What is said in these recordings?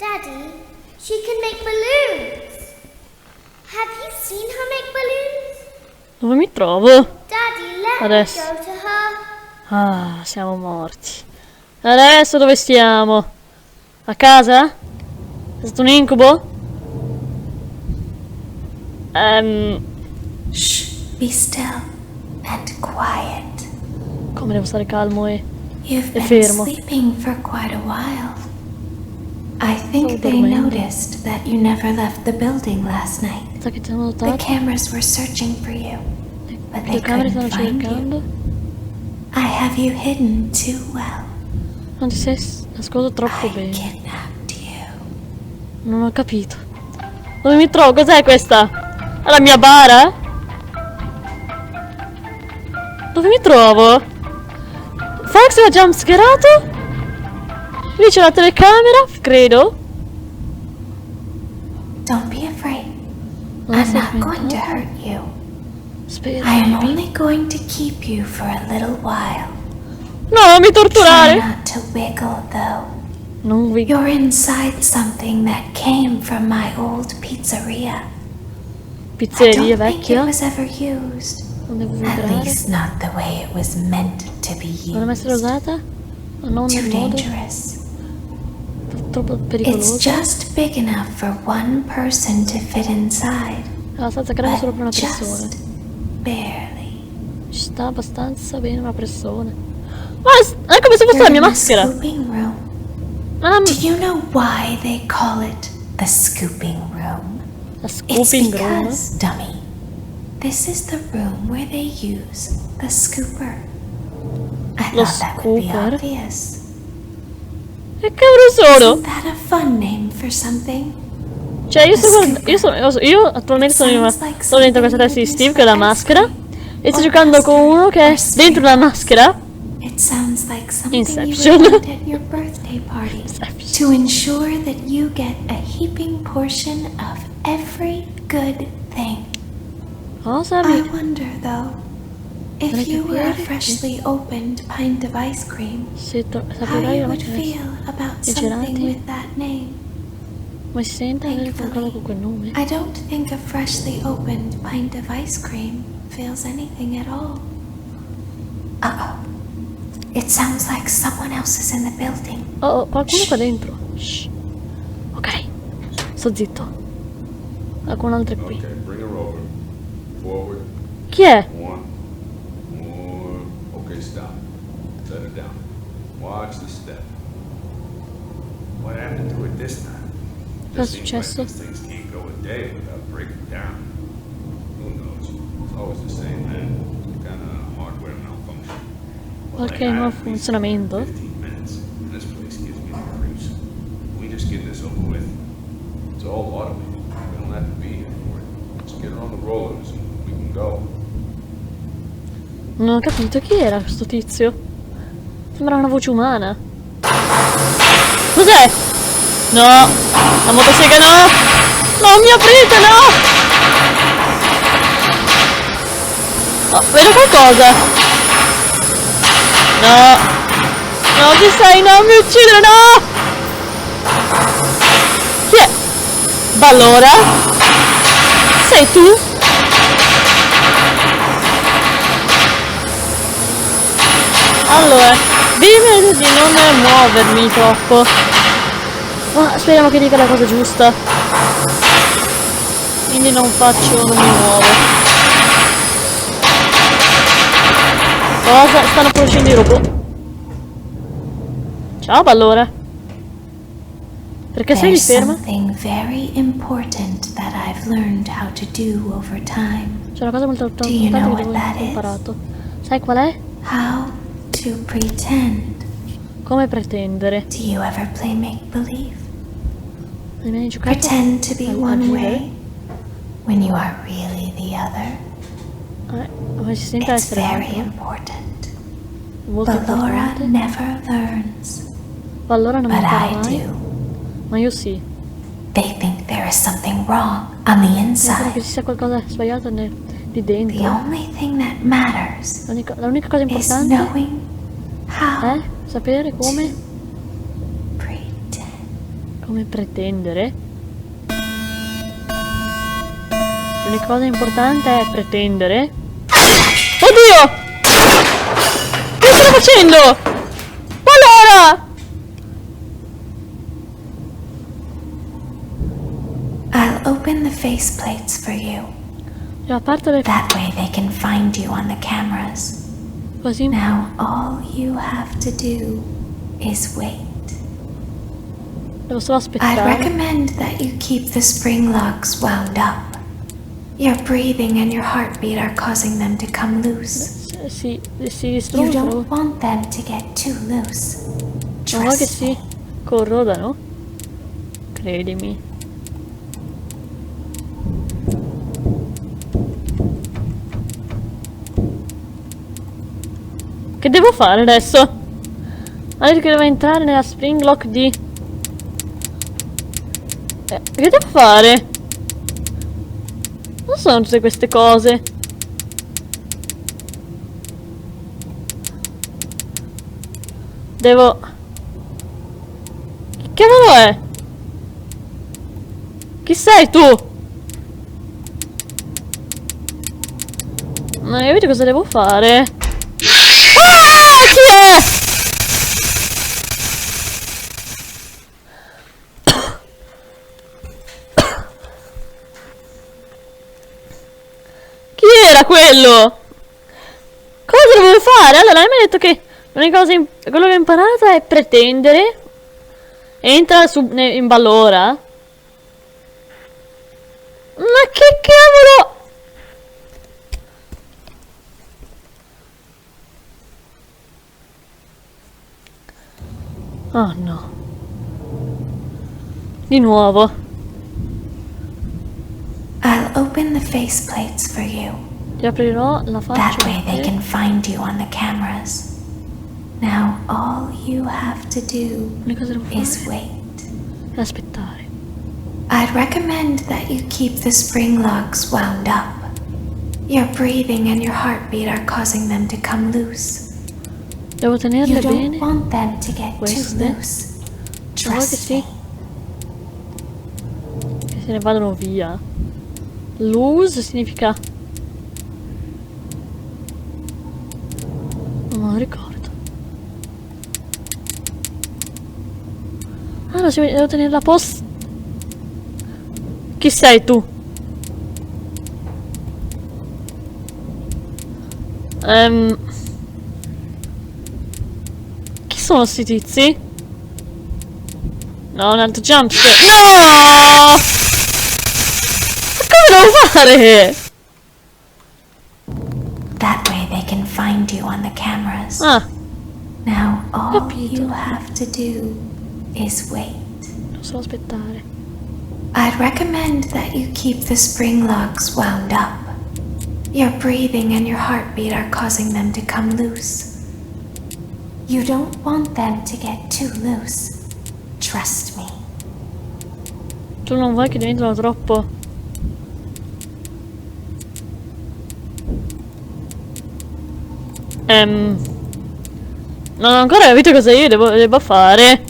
Daddy, she can make balloons. Have you seen her make balloons? Dove mi trovo? Daddy, let Adesso. me go to her. Ah, siamo morti. Adesso dove stiamo? A casa? È stato un incubo? Shh, be still and quiet. Come devo stare calmo e You've been fermo? sleeping for quite a while. I think Sto they dormendo. noticed that you never left the building last night. Sa che ti hanno The notato? cameras were searching for you, but Le they camere stanno couldn't find you. cercando. I have you hidden too well. Non ti sei nascosto troppo I bene. kidnapped you. Non ho capito. Dove mi trovo? Cos'è questa? È la mia bara? Dove mi trovo? Fox mi ha jumpscarato? Lì c'è la telecamera, credo. Don't be afraid. Non I'm si è not going to spaventato? hurt you. Spero. I am only going to keep you for a little while. No, non mi Try torturare. not to wiggle though. Non vi... You're inside something that came from my old pizzeria. I Pizzeria don't think it vecchia. was ever used. Non devo At vibrare. least not the way it was meant to be Non deve essere used. usata. Ma non Too nel modo. dangerous. Troppo It's pericoloso. just big enough for one person to fit inside. È abbastanza grande solo per una But persona. just barely. Ci sta abbastanza bene una persona. Ma è come se fosse You're la mia in the maschera. scooping room. Ma Do you know why they call it the scooping room? la It's scooping room. because, dummy, this is the room where they use the scooper. I Lo thought that would be scooper? obvious. Che cavolo sono? Isn't that a fun name for something? Cioè io attualmente sono dentro questa testa di Steve che è la maschera. E sto giocando con uno che è dentro la maschera. It sounds like something you Inception. would want at your birthday party Inception. to ensure that you get a heaping portion of every good thing. Cosa I mi... wonder though, if Vorrei you were a capire freshly opened pint of ice cream, Se how saperai you la would macchina feel about I something gelati? with that name. come si sente avere qualcosa con quel nome? I don't think a freshly opened pint of ice cream feels anything at all. Uh-oh. It sounds like someone else is in the building. Oh, qualcuno qua dentro. Shh. Ok, sto zitto. Qualcun altro è qui. Okay, bring her over. Forward. Chi è? One. More. Okay, stop. Set her down. Watch the step. What happened to it this time? Cosa è Just seems like successo? these things can't go a day without breaking down. Who knows? It's always the same, man. Some kind of hardware malfunction. Qualche nuovo funzionamento? 15 minutes. And this place gives me the creeps. We just get this over with. It's all automated. We don't have to be here for it. Just get her on the rollers and we can go. Non ho capito chi era questo tizio. Sembra una voce umana. Cos'è? No! La motosega no! Non mi aprite, no! Oh, vedo qualcosa! No! No, chi sei? Non mi uccidere, no! Chi è? Ballora? Sei tu? Allora, dimmi di non muovermi troppo. Ma speriamo che dica la cosa giusta. Quindi non mi muovo. Cosa? Stanno conoscendo i robot. Ciao, Ballora. Perché sei lì There's ferma? something very important that I've learned how to do over time. C'è una cosa molto Do you know importante che what that ho is? imparato. Sai qual è? How to pretend. Come pretendere. Do you ever play make-believe? Hai mai giocato? Pretend to be al one vivere? way when you are really the other. Come si sente It's essere very altro? important. Molto But Laura importante. never learns. Allora non mi But impara I mai. do. Ma io sì. They think there is something wrong on the Pensano inside. che ci sia qualcosa sbagliato di The dentro. only thing that matters L'unica cosa is importante knowing how è sapere come pretend. Come pretendere? L'unica cosa importante è pretendere. Oddio! Che sto facendo? Ma allora! I'll open the faceplates for you. Io parto le That way they can find you on the cameras. così. Now all you have to do is wait. Devo solo I'd aspettare. recommend that you keep the spring locks wound up. Your breathing and your heartbeat are causing them to come loose. Si You distruggono. don't want them to get too loose. Non vuoi che Trust si me. corrodano? Credimi. Che devo fare adesso? Ha detto che devo entrare nella spring lock di... che devo fare? Non sono tutte queste cose. Devo... Che cavolo è? Chi sei tu? Ma io vedo cosa devo fare. Ah! Chi è? Chi era quello? Cosa dovevo fare? Allora, lei mi ha detto che l'unica cosa quello che ho imparato è pretendere. Entra in ballo ora. Ma che cavolo? Oh no. Di nuovo. I'll open the faceplates for you. Ti aprirò la faccia. That way they can find you on the cameras. Now all you have to do L'unica cosa che devo is fare wait. è aspettare. I'd recommend that you keep the spring locks wound up. Your breathing and your heartbeat are causing them to come loose. Devo tenerle You don't bene. want them to get too Queste. loose. Vuoi che Trust sì? me. Che se ne vadano via. Lose significa... Non me lo ricordo. Ah no, devo tenerla posta. Chi sei tu? Chi sono sti tizi? No, un altro jumpscare. No! Ma come devo fare? That way they can find you on the cameras. Ah, Now all Capito. you have to do is wait. devo solo aspettare. I'd recommend that you keep the spring locks wound up. Your breathing and your heartbeat are causing them to come loose. You don't want them to get too loose. Trust me. Tu non vuoi che diventino troppo... Non ho ancora capito cosa io devo fare.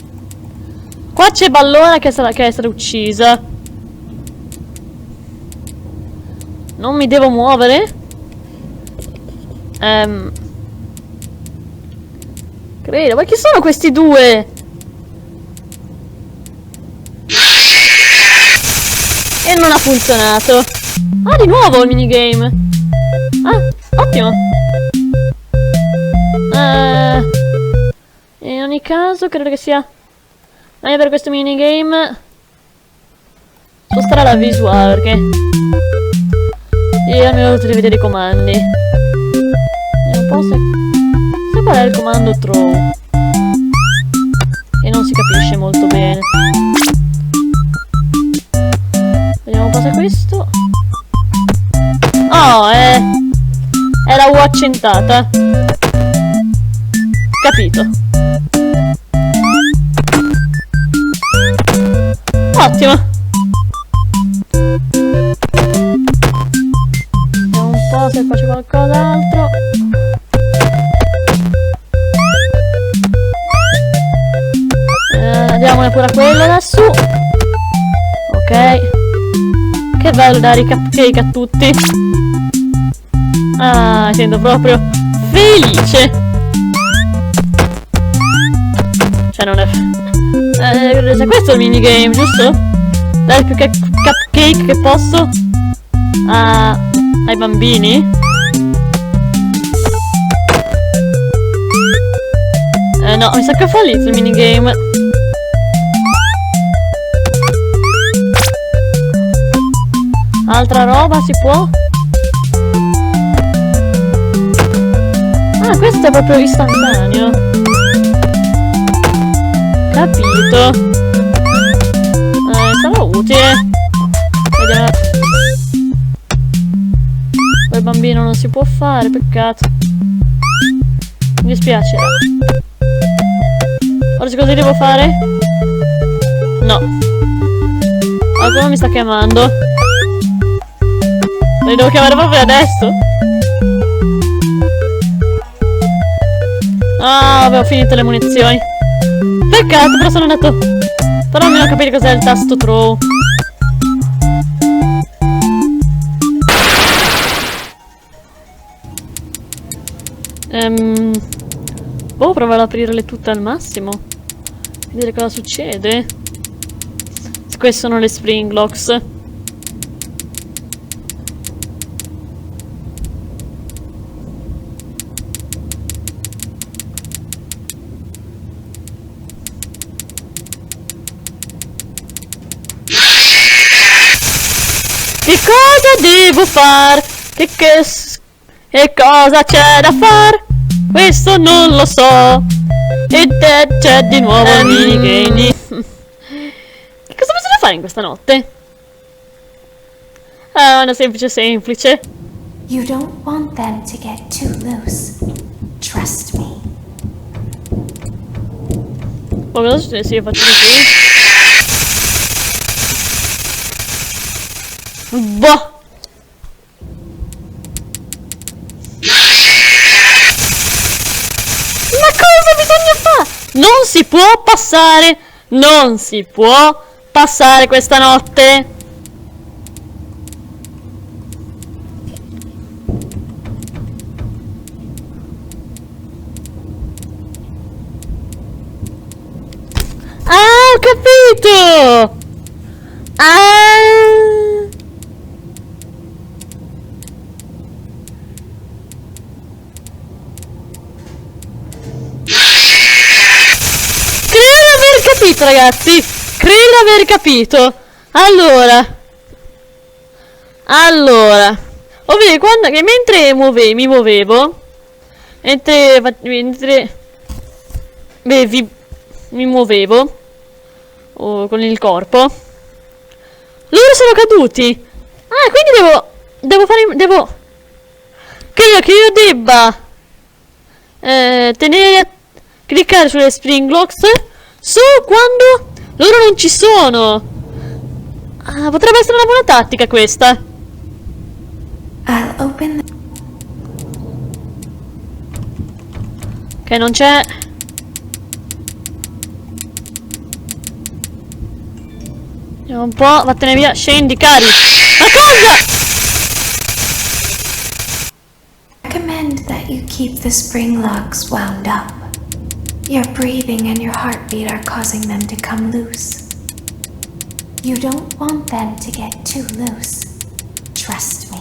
Qua c'è Ballona che è stata uccisa. Non mi devo muovere? Credo, ma chi sono questi due? E non ha funzionato. Ah, di nuovo il minigame. Ah, ottimo. In ogni caso, credo che sia meglio per questo minigame spostare la visuale, perché io almeno devo vedere i comandi. Vediamo un po' se qual è il comando throw, e non si capisce molto bene. Vediamo un po' se è questo. Oh, è la U accentata. Capito. Ottimo. Vediamo un po' se qua c'è qualcos'altro. Diamone pure a quello lassù. Che bello dare i cupcake a tutti. Ah, mi sento proprio felice. Cioè non è... cioè, questo è il minigame, giusto? Dare più cupcake che posso ai bambini. No, mi sa che ho fallito il minigame. Altra roba si può? Ah, questo è proprio istantaneo. Capito. Sarà utile. Vediamo. Quel bambino non si può fare, peccato. Mi dispiace. Ora cosa devo fare? No. Qualcuno mi sta chiamando. Li devo chiamare proprio adesso? Ah, avevo finito le munizioni. Peccato, però sono andato... Però almeno ho capito cos'è il tasto throw. Boh, provare ad aprirle tutte al massimo. Vedere cosa succede. Queste sono le spring locks. Che cosa devo fare? Che cosa c'è da fare? Questo non lo so. E c'è di nuovo il minigame. Che cosa bisogna fare in questa notte? Ah, una semplice. You don't want them to get too loose. Trust me. Poi cosa succede se io faccio così? Boh! Ma cosa bisogna fare? Non si può passare! Non si può passare questa notte! Ah, ho capito! Ah! Capito, ragazzi, credo di aver capito. Allora ovvio quando che mentre mi muovevo mi muovevo con il corpo, loro sono caduti. Ah, quindi credo che io debba cliccare sulle spring locks solo quando loro non ci sono. Ah, potrebbe essere una buona tattica questa. I'll open the... Ok, non c'è. Andiamo un po', vattene via, scendi, cari. Ma cosa? recommend that you keep the spring locks wound up. Your breathing and your heartbeat are causing them to come loose. You don't want them to get too loose. Trust me.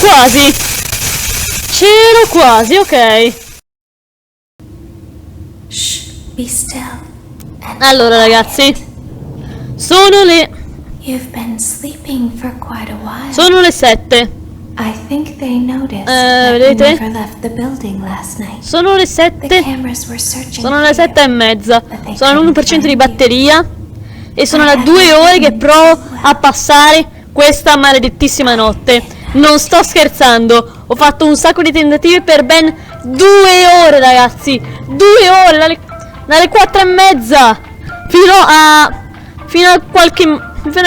quasi. C'ero quasi, ok. Shh, be still. And Allora ragazzi, sono le you've been sleeping for quite a while. sono le 7. I think they noticed that you vedete? never left the building last night. Sono le The 7. cameras were searching Sono for le you. 7 e mezza. Sono all'1% di batteria. E sono da 2 ore che provo a passare questa maledettissima notte. Non sto scherzando. Ho fatto un sacco di tentativi per ben 2 ore, ragazzi. 2 ore, dalle 4 e mezza fino a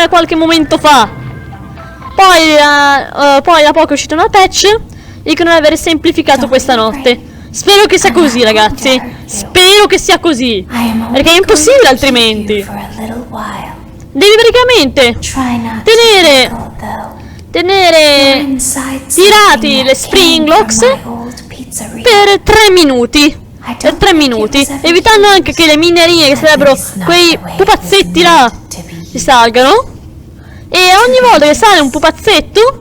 qualche momento fa. Poi da poco è uscita una patch. Dicono di aver semplificato questa notte. Spero che sia così, ragazzi. Spero che sia così. I am only Perché è impossibile going to altrimenti. keep you for a little while. Devi praticamente Try not tenere- to wiggle, though. tenere Inside tirati something le that spring came locks from my old pizzeria. per 3 minuti. I Per don't 3 think minuti. it was ever Evitando used. anche che le minerine, che At sarebbero least not quei the way it pupazzetti was là, meant to be che used. salgano. E ogni volta che sale un pupazzetto,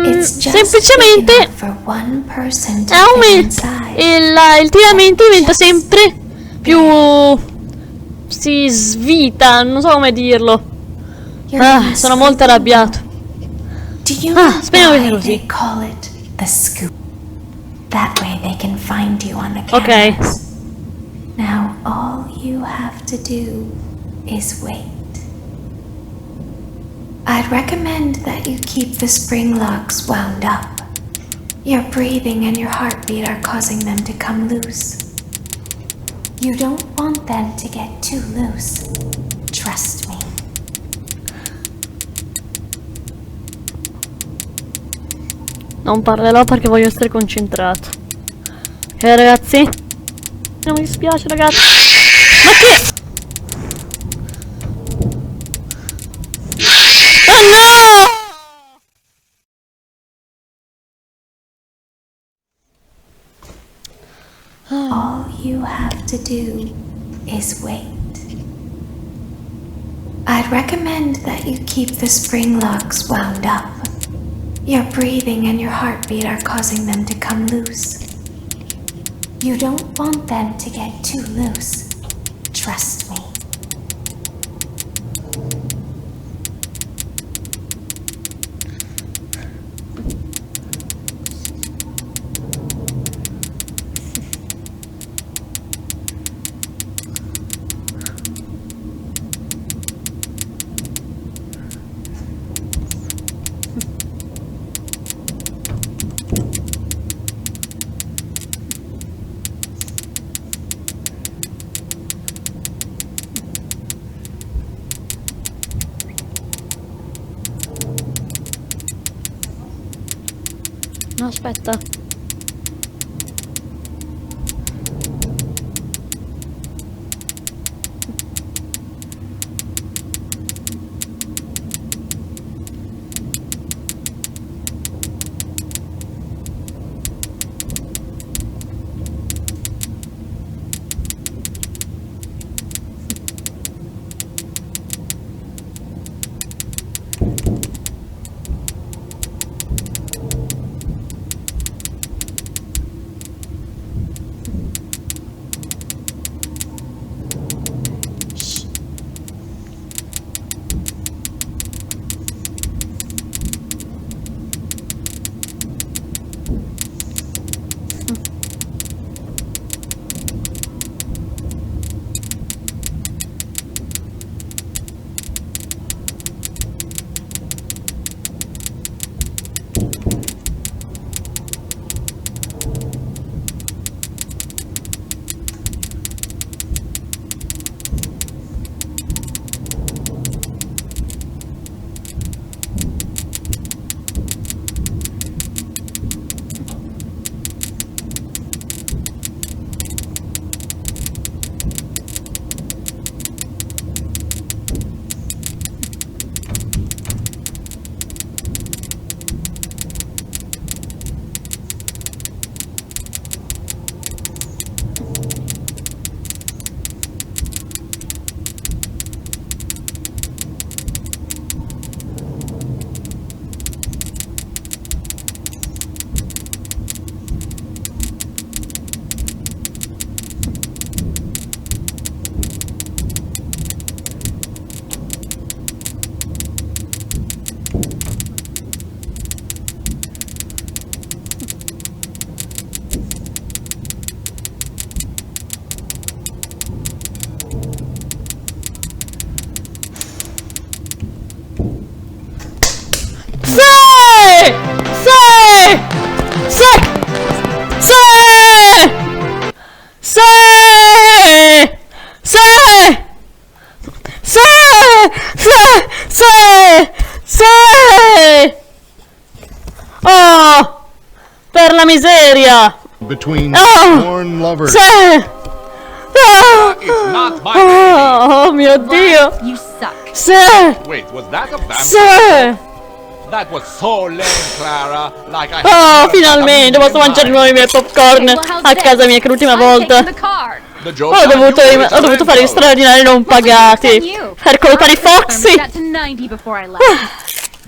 It's just semplicemente big enough for one person to fit aumenta inside. il tiramento diventa sempre più si svita, non so come dirlo. You're Sono molto arrabbiato. Do you Ah, know speriamo che sia why così. they call it the scoop? That way they can find you on the Ok. cameras. Now all you have to do is wait. I'd recommend that you keep the spring locks wound up. Your breathing and your heartbeat are causing them to come loose. You don't want them to get too loose. Trust me. Non parlerò perché voglio essere concentrato. Ragazzi? Non mi dispiace, ragazzi. Ma che? Oh no! All you have to do is wait. I'd recommend that you keep the spring locks wound up. Your breathing and your heartbeat are causing them to come loose. You don't want them to get too loose. Trust me. No, aspetta. Sì! Oh! Per la miseria! Between Oh! sworn lovers. Sì! It's not my baby. Oh mio Dio! You suck. Sì! Wait, was that a vampire? Sì! That was so lame, Clara. Like I Oh, finalmente posso mangiare nuovi miei popcorn a casa mia, che l'ultima volta The joke ho dovuto on fare gli straordinari non pagati per colpa di Foxy.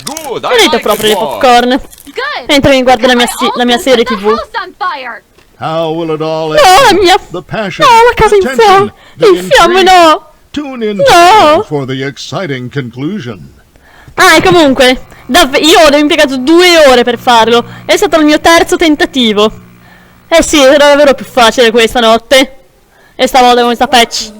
Good. I Finito like proprio the i boy. popcorn mentre mi guardo la mia serie TV. How will it all end? No, la mia... The passion, No, la casa in the fiamme! tension, In fiamme intrigue. no! Tune in No. for the exciting conclusion. Ah, e comunque, io ho impiegato 2 ore per farlo. È stato il mio terzo tentativo. Eh sì, era davvero più facile questa notte. E stavolta con questa patch.